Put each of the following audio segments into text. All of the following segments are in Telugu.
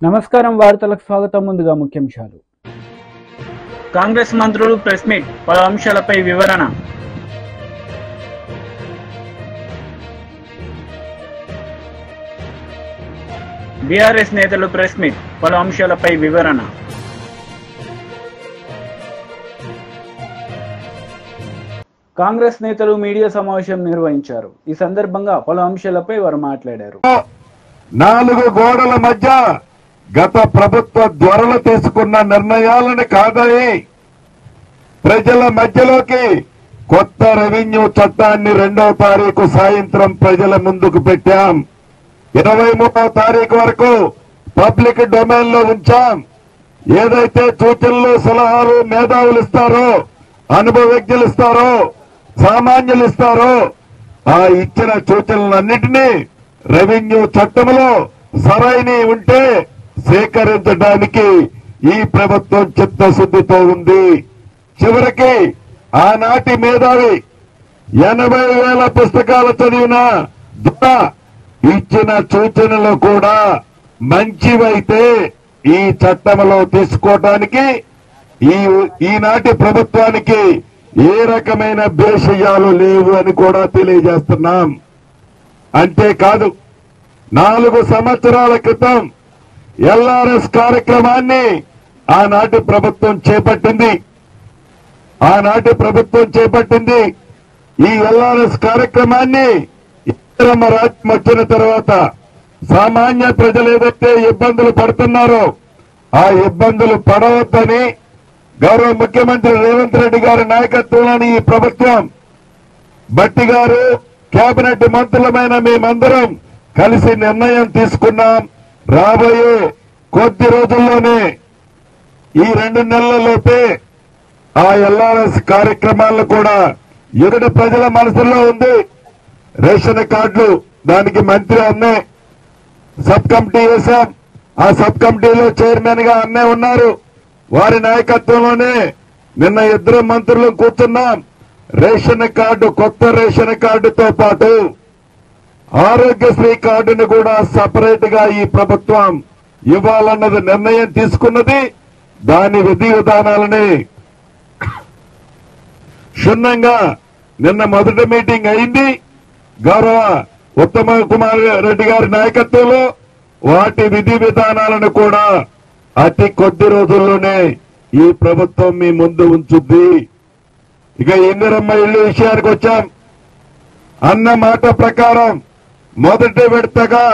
నమస్కారం వార్తలకు స్వాగతం. ముందుగా ముఖ్యాంశాలు. కాంగ్రెస్ మంత్రులు ప్రెస్ మీట్, పలు అంశాలపై వివరణ. బీఆర్ఎస్ నేతలు ప్రెస్ మీట్, పలు అంశాలపై వివరణ. కాంగ్రెస్ నేతలు మీడియా సమావేశం నిర్వహించారు. ఈ సందర్భంగా పలు అంశాలపై వారు మాట్లాడారు. 4 గోడల మధ్య గత ప్రభుత్వ త్వరలో తీసుకున్న నిర్ణయాలను కాదని ప్రజల మధ్యలోకి కొత్త రెవెన్యూ చట్టాన్ని 2వ తారీఖు సాయంత్రం ప్రజల ముందుకు పెట్టాం. 23వ తారీఖు వరకు పబ్లిక్ డొమైన్ లో ఉంచాం. ఏదైతే సూచనలు సలహాలు మేధావులు ఇస్తారో, అనుభవజ్ఞులు ఇస్తారో, సామాన్యులు ఇస్తారో, ఆ ఇచ్చిన సూచనలన్నింటినీ రెవెన్యూ చట్టంలో సరైన ఉంటే సేకరించడానికి ఈ ప్రభుత్వం చిత్తశుద్ధితో ఉంది. చివరికి ఆనాటి మేధావి 80,000 పుస్తకాలు చదివిన ఇచ్చిన సూచనలు కూడా మంచివైతే ఈ చట్టంలో తీసుకోవడానికి ఈనాటి ప్రభుత్వానికి ఏ రకమైన భేషయాలు లేవు అని కూడా తెలియజేస్తున్నాం. అంతేకాదు, 4 సంవత్సరాల క్రితం ఎల్ఆర్ఎస్ కార్యక్రమాన్ని ఆనాటి ప్రభుత్వం చేపట్టింది. ఈ ఎల్ఆర్ఎస్ కార్యక్రమాన్ని ఇందిరమ్మ రాజ్యం వచ్చిన తర్వాత సామాన్య ప్రజలు ఏదైతే ఇబ్బందులు పడుతున్నారో ఆ ఇబ్బందులు పడవద్దని గౌరవ ముఖ్యమంత్రి రేవంత్ రెడ్డి గారి నాయకత్వంలోని ఈ ప్రభుత్వం, భట్టి గారు, కేబినెట్ మంత్రులమైన మేమందరం కలిసి నిర్ణయం తీసుకున్నాం. రాబోయే కొద్ది రోజుల్లోనే, ఈ 2 నెలలలోపే ఆ ఎల్ఆర్ఎస్ కార్యక్రమాలను కూడా యుగట ప్రజల మనసులో ఉంది. రేషన్ కార్డులు, దానికి మంత్రి అన్నే సబ్ కమిటీ వేశాం. ఆ సబ్ కమిటీలో చైర్మన్ గా అన్నే ఉన్నారు. వారి నాయకత్వంలోనే నిన్న 2 మంత్రులు కూర్చున్నాం. రేషన్ కార్డు, కొత్త రేషన్ కార్డుతో పాటు ఆరోగ్యశ్రీ కార్డును కూడా సపరేట్ గా ఈ ప్రభుత్వం ఇవ్వాలన్నది నిర్ణయం తీసుకున్నది. దాని విధి విధానాలని క్షుణ్ణంగా నిన్న మొదటి మీటింగ్ అయింది. గౌరవ ఉత్తమ కుమార్ రెడ్డి గారి నాయకత్వంలో వాటి విధి విధానాలను కూడా అతి కొద్ది రోజుల్లోనే ఈ ప్రభుత్వం మీ ముందు ఉంచుద్ది. ఇక ఇందిరమ్మ ఇళ్లు విషయానికి వచ్చాం. అన్న మాట ప్రకారం మొదటి విడతగా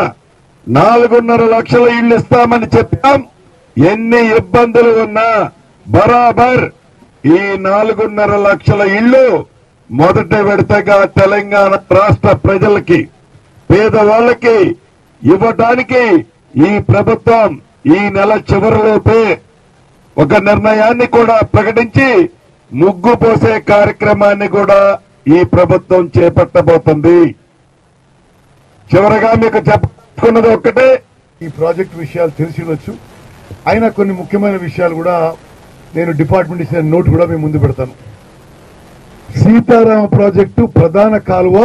4.5 లక్షల ఇళ్లు ఇస్తామని చెప్పాం. ఎన్ని ఇబ్బందులు ఉన్నా బరాబర్ ఈ 4.5 లక్షల ఇళ్లు మొదటి విడతగా తెలంగాణ రాష్ట్ర ప్రజలకి, పేదవాళ్లకి ఇవ్వడానికి ఈ ప్రభుత్వం ఈ నెల చివరిలోపే ఒక నిర్ణయాన్ని కూడా ప్రకటించి ముగ్గు పోసే కార్యక్రమాన్ని కూడా ఈ ప్రభుత్వం చేపట్టబోతుంది. చివరగా మీకు చెప్పుకున్నది ఒక్కటే, ఈ ప్రాజెక్టు విషయాలు తెలిసివచ్చు. అయినా కొన్ని ముఖ్యమైన విషయాలు కూడా నేను డిపార్ట్మెంట్ ఇచ్చిన నోట్ కూడా మేము ముందు పెడతాను. సీతారామ ప్రాజెక్టు ప్రధాన కాలువ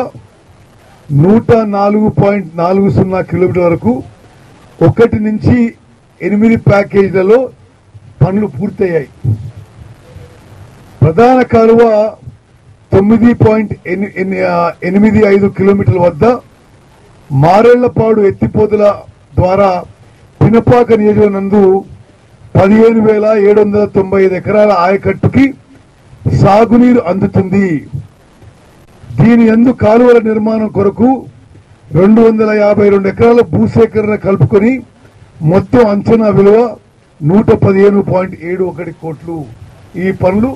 104.40 కిలోమీటర్ల వరకు 1 నుంచి 8 ప్యాకేజీలలో పనులు పూర్తయ్యాయి. ప్రధాన కాలువ 9.85 కిలోమీటర్ల వద్ద మారేళ్లపాడు ఎత్తిపోతుల ద్వారా పినపాక నియోజకవర్గం నందు 15,795 ఎకరాల ఆయకట్టుకి సాగునీరు అందుతుంది. దీని యందు కాలువల నిర్మాణం కొరకు 252 ఎకరాల భూసేకరణ కలుపుకొని మొత్తం అంచనా విలువ 115.71 కోట్లు. ఈ పనులు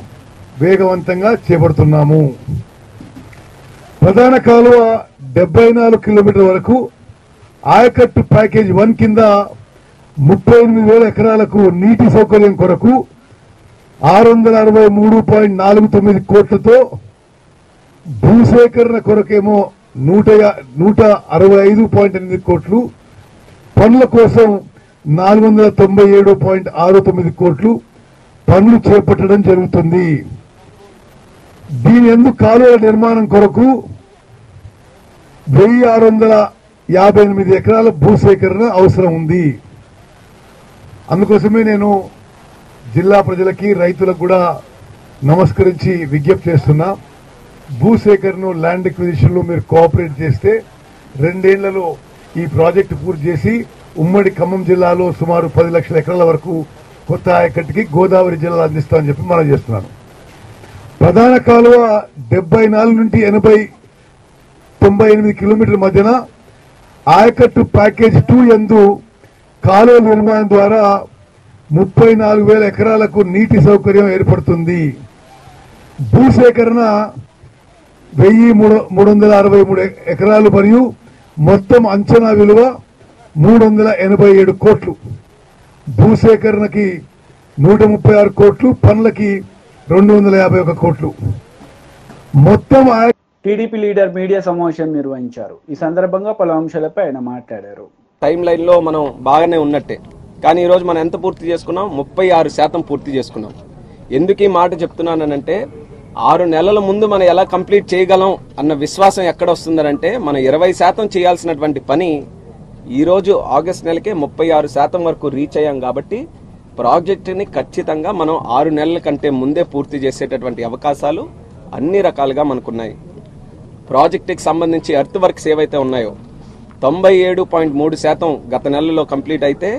వేగవంతంగా చేపడుతున్నాము. ప్రధాన కాలువ 74 కిలోమీటర్ల వరకు ఆయకట్టు ప్యాకేజ్ 1 కింద 38,000 ఎకరాలకు నీటి సౌకర్యం కొరకు 663.49 కోట్లతో, భూసేకరణ కొరకేమో 165.8 కోట్లు, పనుల కోసం 497.69 కోట్లు పనులు చేపట్టడం జరుగుతుంది. దీని యందు కాలువల నిర్మాణం కొరకు 1,658 ఎకరాల భూసేకరణ అవసరం ఉంది. అందుకోసమే నేను జిల్లా ప్రజలకి రైతులకు కూడా నమస్కరించి విజ్ఞప్తి చేస్తున్నా. భూసేకరణను ల్యాండ్ ఎక్విజిషన్ లో మీరు కోఆపరేట్ చేస్తే 2 ఏళ్లలో ఈ ప్రాజెక్టు పూర్తి చేసి ఉమ్మడి ఖమ్మం జిల్లాలో సుమారు 10 లక్షల ఎకరాల వరకు కొత్త ఆయకట్టుకి గోదావరి జిల్లా అందిస్తామని చెప్పి మనం చేస్తున్నాను. ప్రధాన కాలువ 74 నుండి 98 కిలోమీటర్ల మధ్యన ఆయకట్టు ప్యాకేజ్ 2 యందు కాలువ నిర్మాణం ద్వారా 34,000 ఎకరాలకు నీటి సౌకర్యం ఏర్పడుతుంది. భూసేకరణ 1,363 ఎకరాలు మరియు మొత్తం అంచనా విలువ 387 కోట్లు. భూసేకరణకి 136 కోట్లు, పనులకి 251 కోట్లు. మొత్తం టీడీపీ లీడర్ మీడియా సమావేశం నిర్వహించారు. ఈ సందర్భంగా పలు అంశాలపై ఆయన మాట్లాడారు. టైం లైన్ లో మనం బాగానే ఉన్నట్టే, కానీ ఈరోజు మనం ఎంత పూర్తి చేసుకున్నాం? 36% పూర్తి చేసుకున్నాం. ఎందుకు ఈ మాట చెప్తున్నానంటే 6 నెలల ముందు మనం ఎలా కంప్లీట్ చేయగలం అన్న విశ్వాసం ఎక్కడ వస్తుందంటే మనం 20% చేయాల్సినటువంటి పని ఈరోజు ఆగస్టు నెలకే 36% వరకు రీచ్ అయ్యాం. కాబట్టి ప్రాజెక్టుని ఖచ్చితంగా మనం 6 నెలల కంటే ముందే పూర్తి చేసేటటువంటి అవకాశాలు అన్ని రకాలుగా మనకున్నాయి. ప్రాజెక్టుకి సంబంధించి ఎర్త్ వర్క్స్ ఏవైతే ఉన్నాయో 97.3% గత నెలలో కంప్లీట్ అయితే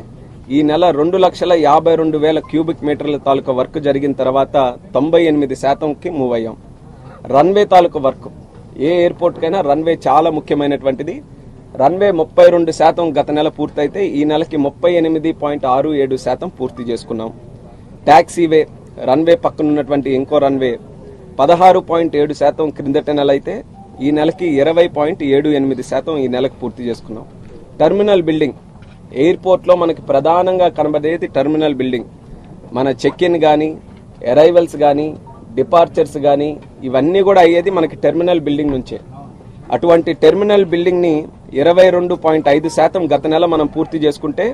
ఈ నెల 2,52,000 క్యూబిక్ మీటర్ల తాలూకా వర్క్ జరిగిన తర్వాత 98%కి మూవ్ అయ్యాం. రన్వే తాలూకా వర్క్, ఏ ఎయిర్పోర్ట్కైనా రన్వే చాలా ముఖ్యమైనటువంటిది. రన్వే 32% గత నెల పూర్తయితే ఈ నెలకి 38.67% పూర్తి చేసుకున్నాం. టాక్సీవే రన్వే పక్కన ఉన్నటువంటి ఇంకో రన్వే 16.7% క్రిందటి నెల అయితే ఈ నెలకి 20.78% ఈ నెలకు పూర్తి చేసుకున్నాం. టెర్మినల్ బిల్డింగ్, ఎయిర్పోర్ట్ లో మనకి ప్రధానంగా కనబడేది టెర్మినల్ బిల్డింగ్. మన చెక్ ఇన్ గానీ, అరైవల్స్ గానీ, డిపార్చర్స్ గానీ ఇవన్నీ కూడా అయ్యేది మనకి టెర్మినల్ బిల్డింగ్ నుంచే. అటువంటి టెర్మినల్ బిల్డింగ్ ని 22.5% గత నెల మనం పూర్తి చేసుకుంటే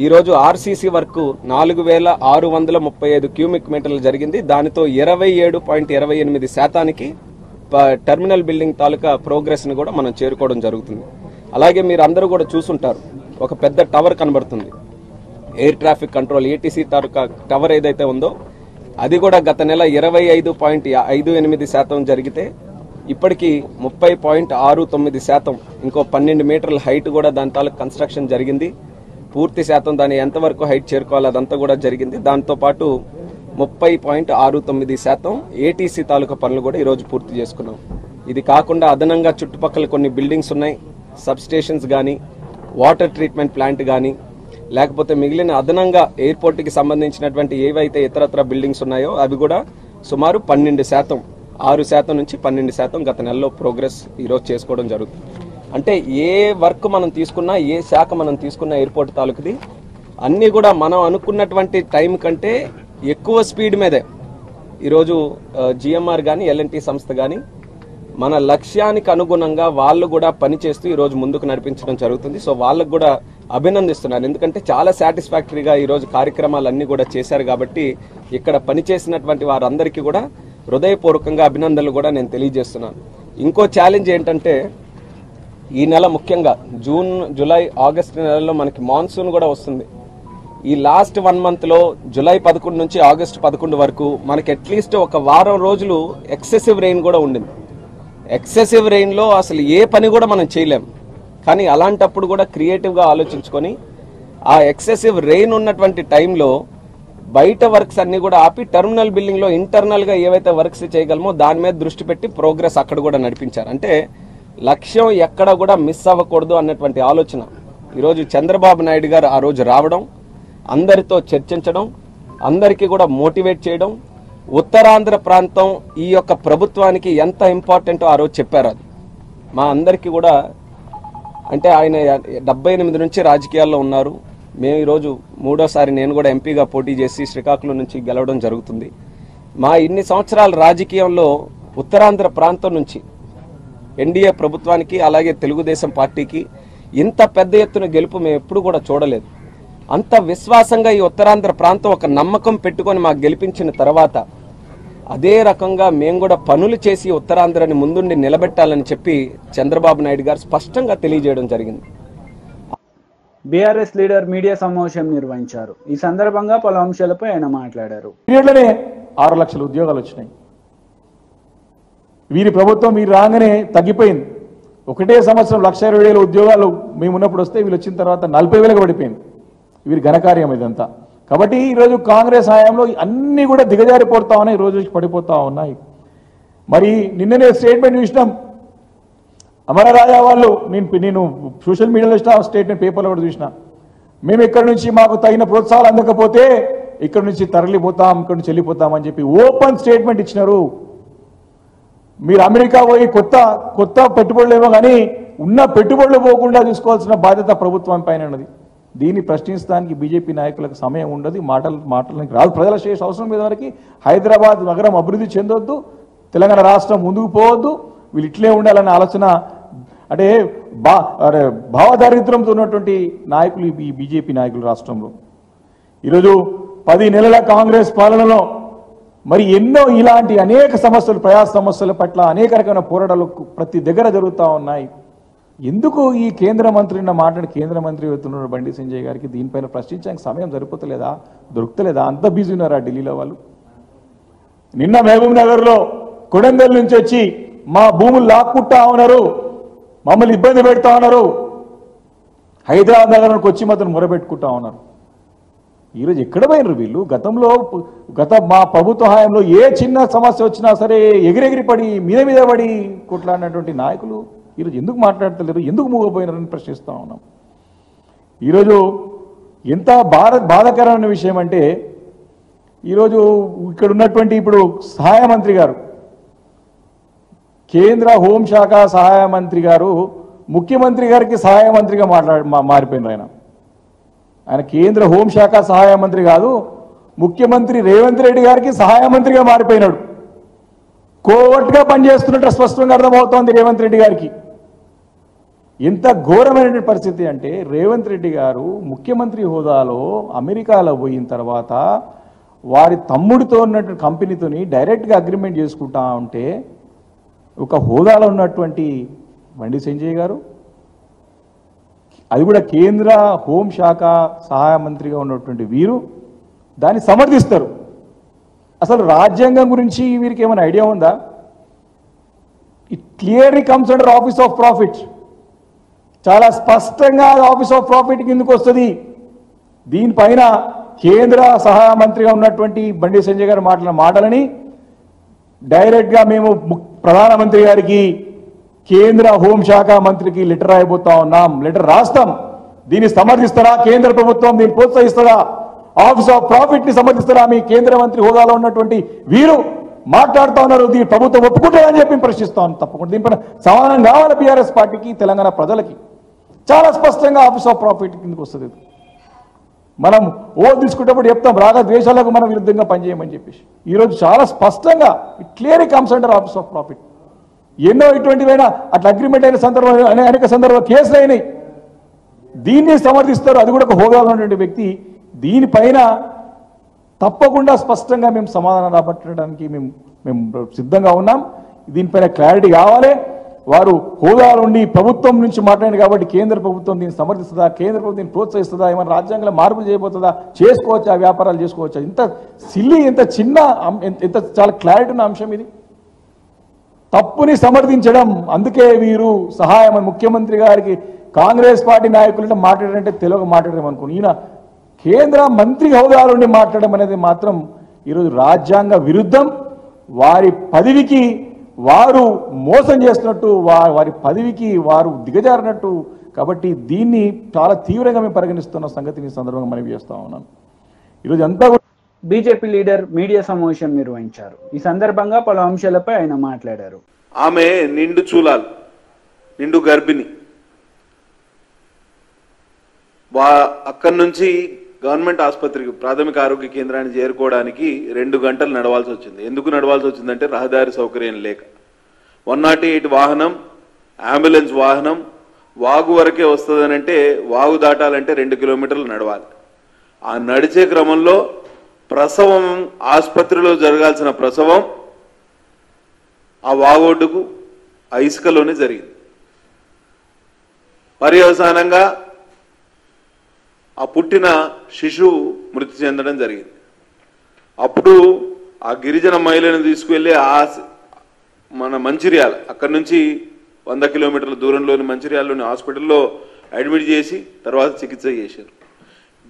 ఈరోజు ఆర్సీసీ వర్క్ 4,635 క్యూబిక్ మీటర్లు జరిగింది. దానితో 27.28%కి టెర్మినల్ బిల్డింగ్ తాలూకా ప్రోగ్రెస్ ని కూడా మనం చేరుకోవడం జరుగుతుంది. అలాగే మీరు అందరూ కూడా చూసుంటారు, ఒక పెద్ద టవర్ కనబడుతుంది, ఎయిర్ ట్రాఫిక్ కంట్రోల్ ఏటీసీ తాలూకా టవర్ ఏదైతే ఉందో అది కూడా గత నెల 25.58% జరిగితే ఇప్పటికి 30.69%, ఇంకో 12 మీటర్ల హైట్ కూడా దాని తాలూకు కన్స్ట్రక్షన్ జరిగింది. పూర్తి శాతం దాన్ని ఎంతవరకు హైట్ చేరుకోవాలి అదంతా కూడా జరిగింది. దాంతో పాటు 30.69% ఏటీసీ తాలూకా పనులు కూడా ఈరోజు పూర్తి చేసుకున్నాం. ఇది కాకుండా అదనంగా చుట్టుపక్కల కొన్ని బిల్డింగ్స్ ఉన్నాయి, సబ్ స్టేషన్స్ కానీ, వాటర్ ట్రీట్మెంట్ ప్లాంట్ కానీ, లేకపోతే మిగిలిన అదనంగా ఎయిర్పోర్ట్కి సంబంధించినటువంటి ఏవైతే ఇతరత్ర బిల్డింగ్స్ ఉన్నాయో అవి కూడా సుమారు 12%, 6% నుంచి 12% గత నెలలో ప్రోగ్రెస్ ఈరోజు చేసుకోవడం జరుగుతుంది. అంటే ఏ వర్క్ మనం తీసుకున్నా, ఏ శాఖ మనం తీసుకున్న ఎయిర్పోర్ట్ తాలూకుది అన్నీ కూడా మనం అనుకున్నటువంటి టైం కంటే ఎక్కువ స్పీడ్ మీదే ఈరోజు జిఎంఆర్ కానీ, ఎల్ఎన్టీ సంస్థ కానీ మన లక్ష్యానికి అనుగుణంగా వాళ్ళు కూడా పనిచేస్తూ ఈరోజు ముందుకు నడిపించడం జరుగుతుంది. సో వాళ్ళకు కూడా అభినందిస్తున్నాను, ఎందుకంటే చాలా సాటిస్ఫాక్టరీగా ఈరోజు కార్యక్రమాలన్నీ కూడా చేశారు. కాబట్టి ఇక్కడ పనిచేసినటువంటి వారందరికీ కూడా హృదయపూర్వకంగా అభినందనలు కూడా నేను తెలియజేస్తున్నాను. ఇంకో ఛాలెంజ్ ఏంటంటే ఈ నెల ముఖ్యంగా జూన్, జూలై, ఆగస్టు నెలలో మనకి మాన్సూన్ కూడా వస్తుంది. ఈ లాస్ట్ 1 మంత్ లో జూలై 11 నుంచి ఆగస్టు 11 వరకు మనకి అట్లీస్ట్ ఒక వారం రోజులు ఎక్సెసివ్ రెయిన్ కూడా ఉండింది. ఎక్సెసివ్ రెయిన్ లో అసలు ఏ పని కూడా మనం చేయలేం. కానీ అలాంటప్పుడు కూడా క్రియేటివ్ గా ఆలోచించుకొని ఆ ఎక్సెసివ్ రెయిన్ ఉన్నటువంటి టైంలో బయట వర్క్స్ అన్ని కూడా ఆపి టెర్మినల్ బిల్డింగ్ లో ఇంటర్నల్ గా ఏవైతే వర్క్స్ చేయగలమో దాని మీద దృష్టి పెట్టి ప్రోగ్రెస్ అక్కడ కూడా నడిపించారు. అంటే లక్ష్యం ఎక్కడ కూడా మిస్ అవ్వకూడదు అన్నటువంటి ఆలోచన ఈరోజు చంద్రబాబు నాయుడు గారు ఆ రోజు రావడం, అందరితో చర్చించడం, అందరికీ కూడా మోటివేట్ చేయడం, ఉత్తరాంధ్ర ప్రాంతం ఈ యొక్క ప్రభుత్వానికి ఎంత ఇంపార్టెంటో ఆ రోజు చెప్పారు. అది మా అందరికీ కూడా, అంటే ఆయన 78 నుంచి రాజకీయాల్లో ఉన్నారు. మేము ఈరోజు 3వ సారి నేను కూడా ఎంపీగా పోటీ చేసి శ్రీకాకుళం నుంచి గెలవడం జరుగుతుంది. మా ఇన్ని సంవత్సరాల రాజకీయంలో ఉత్తరాంధ్ర ప్రాంతం నుంచి ఎన్డీఏ ప్రభుత్వానికి అలాగే తెలుగుదేశం పార్టీకి ఇంత పెద్ద ఎత్తున గెలుపు మేము ఎప్పుడు కూడా చూడలేదు. అంత విశ్వాసంగా ఈ ఉత్తరాంధ్ర ప్రాంతం ఒక నమ్మకం పెట్టుకొని మాకు గెలిపించిన తర్వాత అదే రకంగా మేము కూడా పనులు చేసి ఉత్తరాంధ్రని ముందుండి నిలబెట్టాలని చెప్పి చంద్రబాబు నాయుడు గారు స్పష్టంగా తెలియజేయడం జరిగింది. బీఆర్ఎస్ లీడర్ మీడియా సమావేశం నిర్వహించారు. ఈ సందర్భంగా పలు అంశాలపై ఆయన మాట్లాడారు. పీరియడ్లోనే 6 లక్షల ఉద్యోగాలు వచ్చినాయి. వీరి ప్రభుత్వం మీరు రాగానే తగ్గిపోయింది. ఒకటే సంవత్సరం 1,20,000 ఉద్యోగాలు మేము ఉన్నప్పుడు వస్తే వీళ్ళు వచ్చిన తర్వాత 40,000కి పడిపోయింది. వీరి ఘనకార్యం ఇదంతా. కాబట్టి ఈరోజు కాంగ్రెస్ హయాంలో అన్నీ కూడా దిగజారిపోతా ఉన్నాయి, రోజు పడిపోతా ఉన్నాయి. మరి నిన్ననే స్టేట్మెంట్ చూసినాం. అమరరాజా వాళ్ళు నేను సోషల్ మీడియాలో స్టేట్మెంట్ పేపర్లో కూడా చూసిన. మేము ఇక్కడ నుంచి మాకు తగిన ప్రోత్సాహాలు అందకపోతే ఇక్కడ నుంచి తరలిపోతాం, ఇక్కడ నుంచి వెళ్ళిపోతామని చెప్పి ఓపెన్ స్టేట్మెంట్ ఇచ్చినారు. మీరు అమెరికా పోయి కొత్త పెట్టుబడులు ఏమో కానీ ఉన్న పెట్టుబడులు పోకుండా చూసుకోవాల్సిన బాధ్యత ప్రభుత్వం పైన ఉన్నది. దీన్ని ప్రశ్నించడానికి బీజేపీ నాయకులకు సమయం ఉండదు, మాటలకు రాదు. ప్రజల శ్రేష్ఠ అవసరం మీద వరకు హైదరాబాద్ నగరం అభివృద్ధి చెందొద్దు, తెలంగాణ రాష్ట్రం ముందుకు పోవద్దు, వీళ్ళు ఇట్లే ఉండాలనే ఆలోచన అంటే భావదారిద్ర్యంతో ఉన్నటువంటి నాయకులు ఈ బీజేపీ నాయకులు రాష్ట్రంలో. ఈరోజు 10 నెలల కాంగ్రెస్ పాలనలో మరి ఎన్నో ఇలాంటి అనేక సమస్యలు, ప్రజా సమస్యల పట్ల అనేక రకమైన పోరాటాలు ప్రతి దగ్గర జరుగుతూ ఉన్నాయి. ఎందుకు ఈ కేంద్ర మంత్రి కేంద్ర మంత్రి అవుతున్న బండి సంజయ్ గారికి దీనిపైన ప్రశ్నించడానికి సమయం దొరుకుతలేదా? అంత బిజీ ఉన్నారా ఢిల్లీలో వాళ్ళు? నిన్న మహబూబ్ నగర్లో కొడంగల్ నుంచి వచ్చి మా భూములు లాక్కుంటా ఉన్నారు, మమ్మల్ని ఇబ్బంది పెడతా ఉన్నారు, హైదరాబాద్ నగరానికి వచ్చి మాత్రం మొరబెట్టుకుంటా ఉన్నారు. ఈరోజు ఎక్కడ పోయినరు వీళ్ళు? మా ప్రభుత్వ హయాంలో ఏ చిన్న సమస్య వచ్చినా సరే ఎగిరెగిరి పడి మీద పడి కొట్లాడినటువంటి నాయకులు ఈరోజు ఎందుకు మాట్లాడతలేరు, ఎందుకు మూగపోయినారని ప్రశ్నిస్తూ ఉన్నాం. ఈరోజు ఎంత బాధాకరమైన విషయం అంటే ఈరోజు ఇక్కడ ఉన్నటువంటి ఇప్పుడు సహాయ మంత్రి గారు, కేంద్ర హోంశాఖ సహాయ మంత్రి గారు ముఖ్యమంత్రి గారికి సహాయ మంత్రిగా మారిపోయినారు. ఆయన కేంద్ర హోంశాఖ సహాయ మంత్రి కాదు, ముఖ్యమంత్రి రేవంత్ రెడ్డి గారికి సహాయ మంత్రిగా మారిపోయినాడు. కోవర్ట్గా పనిచేస్తున్నట్టు స్పష్టంగా అర్థమవుతోంది రేవంత్ రెడ్డి గారికి. ఎంత ఘోరమైనటువంటి పరిస్థితి అంటే రేవంత్ రెడ్డి గారు ముఖ్యమంత్రి హోదాలో అమెరికాలో పోయిన తర్వాత వారి తమ్ముడితో ఉన్నటువంటి కంపెనీతోని డైరెక్ట్గా అగ్రిమెంట్ చేసుకుంటా ఉంటే ఒక హోదాలో ఉన్నటువంటి బండి సంజయ్ గారు, అది కూడా కేంద్ర హోంశాఖ సహాయ మంత్రిగా ఉన్నటువంటి వీరు దాన్ని సమర్థిస్తారు. అసలు రాజ్యాంగం గురించి వీరికి ఏమైనా ఐడియా ఉందా? It clearly comes under office of profit. చాలా స్పష్టంగా ఆఫీస్ ఆఫ్ ప్రాఫిట్ కిందకు వస్తుంది. దీనిపైన కేంద్ర సహాయ మంత్రిగా ఉన్నటువంటి బండి సంజయ్ గారు మాట్లాడిన మాటలని డైరెక్ట్గా మేము ప్రధానమంత్రి గారికి, కేంద్ర హోంశాఖ మంత్రికి లెటర్ రాయబోతా ఉన్నాం, లెటర్ రాస్తాం. దీన్ని సమర్థిస్తారా కేంద్ర ప్రభుత్వం? దీన్ని ప్రోత్సహిస్తారా? ఆఫీస్ ఆఫ్ ప్రాఫిట్ ని సమర్థిస్తారా? మీ కేంద్ర మంత్రి హోదాలో ఉన్నటువంటి వీరు మాట్లాడుతూ ఉన్నారు. దీన్ని ప్రభుత్వం ఒప్పుకుంటారని చెప్పి ప్రశ్నిస్తాను. తప్పకుండా దీనిపైన సమాధానం కావాలి బీఆర్ఎస్ పార్టీకి, తెలంగాణ ప్రజలకి. చాలా స్పష్టంగా ఆఫీస్ ఆఫ్ ప్రాఫిట్ కిందకి వస్తుంది. మనం తీసుకునేటప్పుడు చెప్తాం రాగ ద్వేషాలకు మనం విరుద్ధంగా పనిచేయమని చెప్పేసి. ఈరోజు చాలా స్పష్టంగా it clearly comes under office of profit. ఎన్నో ఇటువంటివైనా అట్లా అగ్రిమెంట్ అయిన సందర్భంలో అనేక సందర్భాలు కేసులు అయినాయి. దీన్ని సమర్థిస్తారు. అది కూడా ఒక హోదాలో ఉన్నటువంటి వ్యక్తి. దీనిపైన తప్పకుండా స్పష్టంగా మేము సమాధానం రాబట్టడానికి మేము సిద్ధంగా ఉన్నాం. దీనిపైన క్లారిటీ కావాలి. వారు హోదా నుండి ప్రభుత్వం నుంచి మాట్లాడారు కాబట్టి కేంద్ర ప్రభుత్వం దీన్ని సమర్థిస్తుందా, కేంద్ర ప్రభుత్వం దీన్ని ప్రోత్సహిస్తుందా, ఏమైనా రాజ్యాంగంలో మార్పులు చేయబోతుందా, చేసుకోవచ్చా, వ్యాపారాలు చేసుకోవచ్చా? ఇంత సిల్లీ, ఎంత చిన్న, ఎంత చాలా క్లారిటీ ఉన్న అంశం ఇది. తప్పుని సమర్థించడం. అందుకే వీరు సహాయం ముఖ్యమంత్రి గారికి కాంగ్రెస్ పార్టీ నాయకులంటే మాట్లాడారంటే తెలుగు మాట్లాడడం అనుకుని, ఈయన కేంద్ర మంత్రి హోదాల నుండి మాట్లాడడం అనేది మాత్రం ఈరోజు రాజ్యాంగ విరుద్ధం. వారి పదవికి వారు మోసం చేస్తున్నట్టు, వారి పదవికి వారు దిగజారినట్టు. కాబట్టి దీన్ని చాలా తీవ్రంగా మేము పరిగణిస్తున్న సంగతిని సందర్భంగా మనవి చేస్తా ఉన్నాను. ఈరోజు అంతా బీజేపీ లీడర్ మీడియా సమావేశం నిర్వహించారు. ఈ సందర్భంగా పలు అంశాలపై ఆయన మాట్లాడారు. ఆమె నిండు చూలాలు, నిండు గర్భిణి. అక్కడి నుంచి గవర్నమెంట్ ఆసుపత్రికి, ప్రాథమిక ఆరోగ్య కేంద్రాన్ని చేరుకోవడానికి 2 గంటలు నడవాల్సి వచ్చింది. ఎందుకు నడవాల్సి వచ్చిందంటే రహదారి సౌకర్యం లేక. 108 వాహనం, అంబులెన్స్ వాహనం వాగు వరకే వస్తుందనంటే వాగు దాటాలంటే 2 కిలోమీటర్లు నడవాలి. ఆ నడిచే క్రమంలో ప్రసవం, ఆసుపత్రిలో జరగాల్సిన ప్రసవం ఆ వాగొడ్డుకు ఆ ఇసుకలోనే జరిగింది. పర్యవసానంగా ఆ పుట్టిన శిశువు మృతి చెందడం జరిగింది. అప్పుడు ఆ గిరిజన మహిళను తీసుకువెళ్ళి మన మంచిర్యాల అక్కడి నుంచి 100 కిలోమీటర్ల దూరంలోని మంచిర్యాలలోని హాస్పిటల్లో అడ్మిట్ చేసి తర్వాత చికిత్స చేశారు.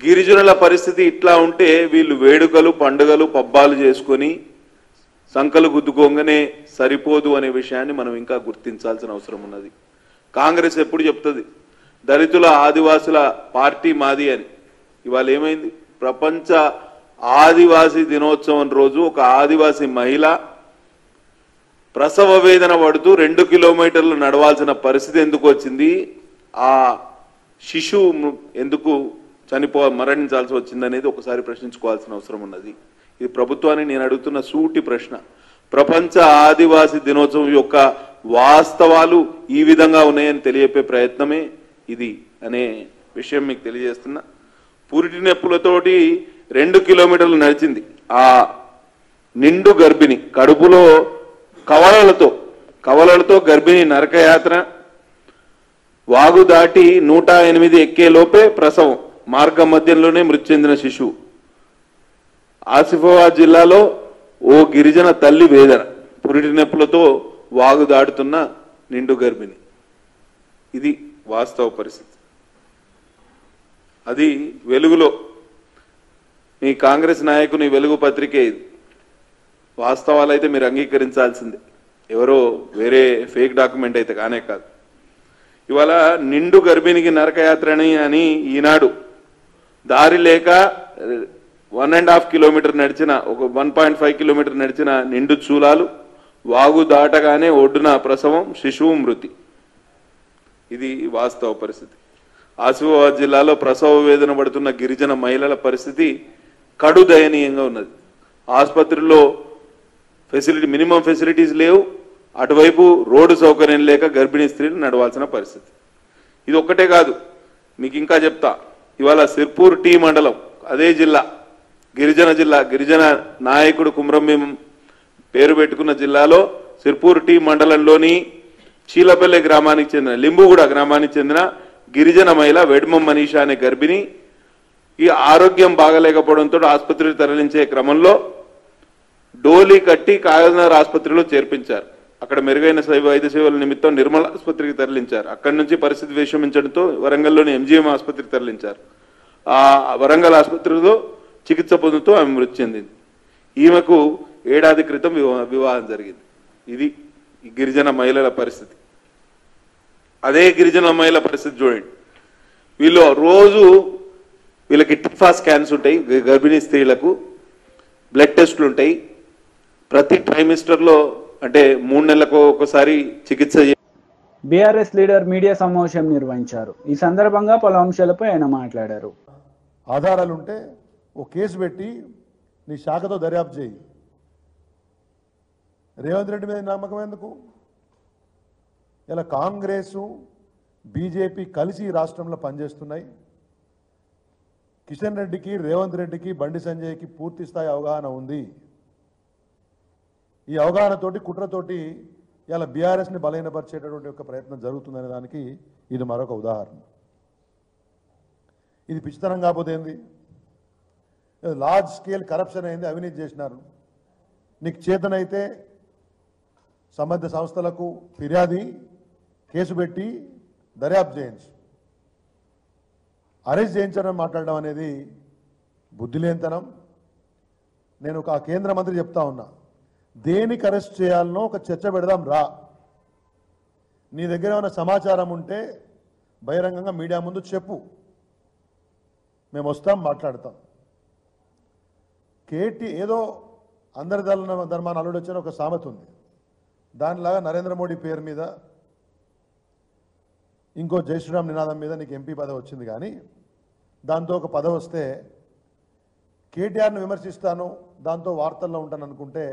గిరిజనుల పరిస్థితి ఇట్లా ఉంటే వీళ్ళు వేడుకలు పండుగలు పబ్బాలు చేసుకొని సంకలు గుద్దుకోగానే సరిపోదు అనే విషయాన్ని మనం ఇంకా గుర్తించాల్సిన అవసరం ఉన్నది. కాంగ్రెస్ ఎప్పుడు చెప్తుంది దళితుల ఆదివాసుల పార్టీ మాది అని. ఇవాళ ఏమైంది? ప్రపంచ ఆదివాసీ దినోత్సవం రోజు ఒక ఆదివాసీ మహిళ ప్రసవ వేదన పడుతూ 2 కిలోమీటర్లు నడవాల్సిన పరిస్థితి ఎందుకు వచ్చింది? ఆ శిశువు ఎందుకు మరణించాల్సి వచ్చిందనేది ఒకసారి ప్రశ్నించుకోవాల్సిన అవసరం ఉన్నది. ఇది ప్రభుత్వాన్ని నేను అడుగుతున్న సూటి ప్రశ్న. ప్రపంచ ఆదివాసీ దినోత్సవం యొక్క వాస్తవాలు ఈ విధంగా ఉన్నాయని తెలియపే ప్రయత్నమే ఇది అనే విషయం మీకు తెలియజేస్తున్నా. పురిటి నొప్పులతోటి 2 కిలోమీటర్లు నడిచింది ఆ నిండు గర్భిణి. కడుపులో కవలలతో గర్భిణి నరకయాత్ర, వాగు దాటి 108 ఎక్కే లోపే ప్రసవం, మార్గ మధ్యంలోనే మృతి చెందిన శిశువు. ఆసిఫాబాద్ జిల్లాలో ఓ గిరిజన తల్లి వేదన, పురిటి నొప్పులతో వాగు దాటుతున్న నిండు గర్భిణి. ఇది వాస్తవ పరిస్థితి. అది వెలుగులో మీ కాంగ్రెస్ నాయకుని వెలుగు పత్రికే ఇది. వాస్తవాలైతే మీరు అంగీకరించాల్సిందే, ఎవరో వేరే ఫేక్ డాక్యుమెంట్ అయితే కానే కాదు. ఇవాళ నిండు గర్భిణికి నరకయాత్రని అని ఈనాడు దారి లేక 1.5 కిలోమీటర్ నడిచిన, ఒక 1.5 కిలోమీటర్ నడిచిన నిండు చూలాలు, వాగు దాటగానే ఒడ్డున ప్రసవం, శిశువు మృతి. ఇది వాస్తవ పరిస్థితి. ఆసిఫాబాద్ జిల్లాలో ప్రసవ వేదన పడుతున్న గిరిజన మహిళల పరిస్థితి కడు దయనీయంగా ఉన్నది. ఆసుపత్రిలో మినిమం ఫెసిలిటీస్ లేవు, అటువైపు రోడ్డు సౌకర్యం లేక గర్భిణీ స్త్రీలు నడవాల్సిన పరిస్థితి. ఇది ఒక్కటే కాదు, మీకు ఇంకా చెప్తా. ఇవాళ సిర్పూర్ టీ మండలం, అదే జిల్లా, గిరిజన నాయకుడు కుమ్రంభీం పేరు పెట్టుకున్న జిల్లాలో సిర్పూర్ టీ మండలంలోని చీలపల్లె గ్రామానికి చెందిన, లింబుగూడ గ్రామానికి చెందిన గిరిజన మహిళ వెడ్మం మనీషా అనే గర్భిణి ఈ ఆరోగ్యం బాగలేకపోవడంతో ఆసుపత్రికి తరలించే క్రమంలో డోలీ కట్టి కాగజ్నగర్ ఆసుపత్రిలో చేర్పించారు. అక్కడ మెరుగైన వైద్య సేవల నిమిత్తం నిర్మల్ ఆసుపత్రికి తరలించారు. అక్కడి నుంచి పరిస్థితి విషమించడంతో వరంగల్లోని ఎంజీఎం ఆసుపత్రికి తరలించారు. ఆ వరంగల్ ఆసుపత్రిలో చికిత్స పొందుతూ ఆమె మృతి చెందింది. ఈమెకు 1 ఏడాది క్రితం వివాహం జరిగింది. ఇది గిరిజన మహిళల పరిస్థితి. అదే గిరిజన మహిళల పరిస్థితి చూడండి. వీళ్ళకి టిఫా స్కాన్స్ ఉంటాయి, గర్భిణీ స్త్రీలకు బ్లడ్ టెస్టులు ఉంటాయి. ప్రతి ట్రైమిస్టర్లో అంటే 3 నెలలకు ఒకసారి చికిత్స. బీఆర్ఎస్ లీడర్ మీడియా సమావేశం నిర్వహించారు. ఈ సందర్భంగా పలు అంశాలపై ఆయన మాట్లాడారు. ఆధారాలుంటే ఓ కేసు పెట్టి నీ శాఖతో దర్యాప్తు చేయి. రేవంత్ రెడ్డి మీద నమ్మకం ఎందుకు? ఇలా కాంగ్రెసు బీజేపీ కలిసి రాష్ట్రంలో పనిచేస్తున్నాయి. కిషన్ రెడ్డికి, రేవంత్ రెడ్డికి, బండి సంజయ్కి పూర్తి స్థాయి అవగాహన ఉంది. ఈ అవగాహనతోటి, కుట్రతోటి ఇలా బీఆర్ఎస్ని బలహీనపరిచేటటువంటి ఒక ప్రయత్నం జరుగుతుందనే దానికి ఇది మరొక ఉదాహరణ. ఇది పిచ్చితనం కాకపోతే ఏంది? లార్జ్ స్కేల్ కరప్షన్ అయింది, అవినీతి చేసినారు. నీకు చేతనైతే సంబంధిత సంస్థలకు ఫిర్యాదు కేసు పెట్టి దర్యాప్తు చేయించు. అరెస్ట్ చేయించడం మాట్లాడడం అనేది బుద్ధిలేనితనం. నేను ఒక కేంద్ర మంత్రి చెప్తా ఉన్నా, దేనికి అరెస్ట్ చేయాలనో ఒక చర్చ పెడదాం రా. నీ దగ్గర ఏమైనా సమాచారం ఉంటే బహిరంగంగా మీడియా ముందు చెప్పు, మేము వస్తాం, మాట్లాడతాం. ఏదో అందరి ధర్మాన్ని అల్లుడు వచ్చిన ఒక సామెత ఉంది. దానిలాగా నరేంద్ర మోడీ పేరు మీద ఇంకో జై శ్రీరామ్ నినాదం మీద నీకు ఎంపీ పదవి వచ్చింది. కానీ దాంతో ఒక పదవి వస్తే కేటీఆర్ను విమర్శిస్తాను, దాంతో వార్తల్లో ఉంటాను అనుకుంటే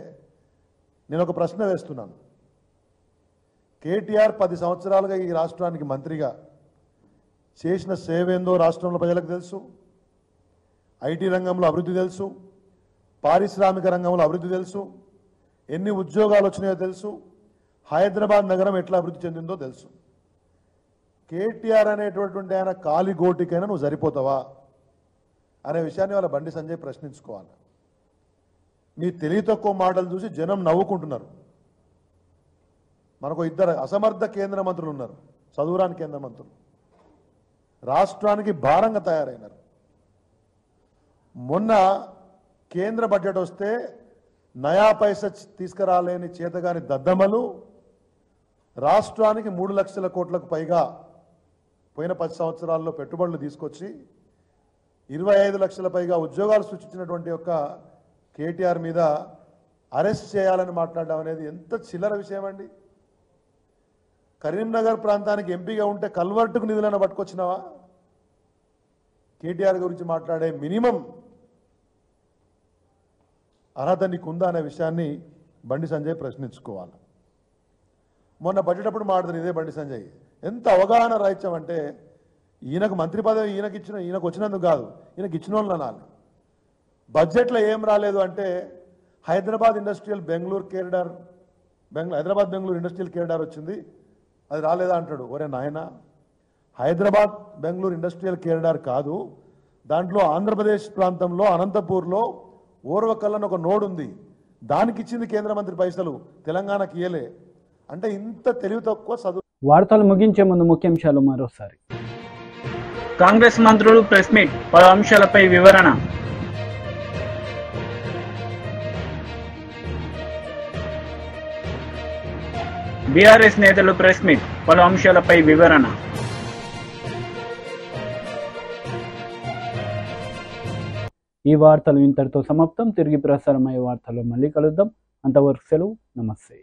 నేను ఒక ప్రశ్న వేస్తున్నాను. కేటీఆర్ 10 సంవత్సరాలుగా ఈ రాష్ట్రానికి మంత్రిగా చేసిన సేవ ఏందో రాష్ట్రంలో ప్రజలకు తెలుసు. ఐటీ రంగంలో అభివృద్ధి తెలుసు, పారిశ్రామిక రంగంలో అభివృద్ధి తెలుసు, ఎన్ని ఉద్యోగాలు వచ్చినాయో తెలుసు, హైదరాబాద్ నగరం ఎట్లా అభివృద్ధి చెందిందో తెలుసు. కేటీఆర్ అనేటటువంటి ఆయన కాలి గోటికైనా నువ్వు సరిపోతావా? అనే విషయాన్ని వాళ్ళ బండి సంజయ్ ప్రశ్నించుకోవాలి. మీ తెలివి తక్కువ మాటలు చూసి జనం నవ్వుకుంటున్నారు. మనకు ఇద్దరు అసమర్థ కేంద్ర మంత్రులు ఉన్నారు, చదువురాని కేంద్ర మంత్రులు, రాష్ట్రానికి భారంగా తయారైనారు. మొన్న కేంద్ర బడ్జెట్ వస్తే నయా పైసా తీసుకురాలేని చేతగాని దద్దమ్మలు రాష్ట్రానికి 3 లక్షల కోట్లకు పైగా పోయిన 10 సంవత్సరాల్లో పెట్టుబడులు తీసుకొచ్చి 25 లక్షల పైగా ఉద్యోగాలు సృష్టించినటువంటి యొక్క కేటీఆర్ మీద అరెస్ట్ చేయాలని మాట్లాడడం అనేది ఎంత చిల్లర విషయం అండి. కరీంనగర్ ప్రాంతానికి ఎంపీగా ఉంటే కల్వర్టుకు నిధులను పట్టుకొచ్చినావా? కేటీఆర్ గురించి మాట్లాడే మినిమం అర్హత నీకుందా అనే విషయాన్ని బండి సంజయ్ ప్రశ్నించుకోవాలి. మొన్న బడ్జెట్ అప్పుడు మాట్లాడుతుంది ఇదే బండి సంజయ్. ఎంత అవగాహన రాహిత్యం అంటే ఈయనకు మంత్రి పదవి ఈయనకు వచ్చినందుకు కాదు, ఈయనకి ఇచ్చిన వాళ్ళు అనాలి. బడ్జెట్లో ఏం రాలేదు అంటే హైదరాబాద్ ఇండస్ట్రియల్ బెంగళూరు కేరిడార్ హైదరాబాద్ బెంగళూరు ఇండస్ట్రియల్ కేరిడార్ వచ్చింది, అది రాలేదా అంటాడు. ఒరే నాయన, హైదరాబాద్ బెంగళూరు ఇండస్ట్రియల్ కేరిడార్ కాదు, దాంట్లో ఆంధ్రప్రదేశ్ ప్రాంతంలో అనంతపూర్లో ఓర్వకల్ ఒక నోడ్ ఉంది, దానికి ఇచ్చింది కేంద్ర మంత్రి పైసలు, తెలంగాణకి ఇయ్యలే. అంటే ఇంత తెలివి తక్కువ చదువు. వార్తలు ముగించే ముందు ముఖ్యాంశాలు మరోసారి. కాంగ్రెస్ మంత్రులు ప్రెస్ మీట్, పలు అంశాలపై వివరణ. బీఆర్ఎస్ నేతలు ప్రెస్ మీట్, పలు అంశాలపై వివరణ. ఈ వార్తలు ఇంతటితో సమాప్తం. తిరిగి ప్రసారమయ్యే వార్తల్లో మళ్ళీ కలుద్దాం. అంతవరకు సెలవు. నమస్తే.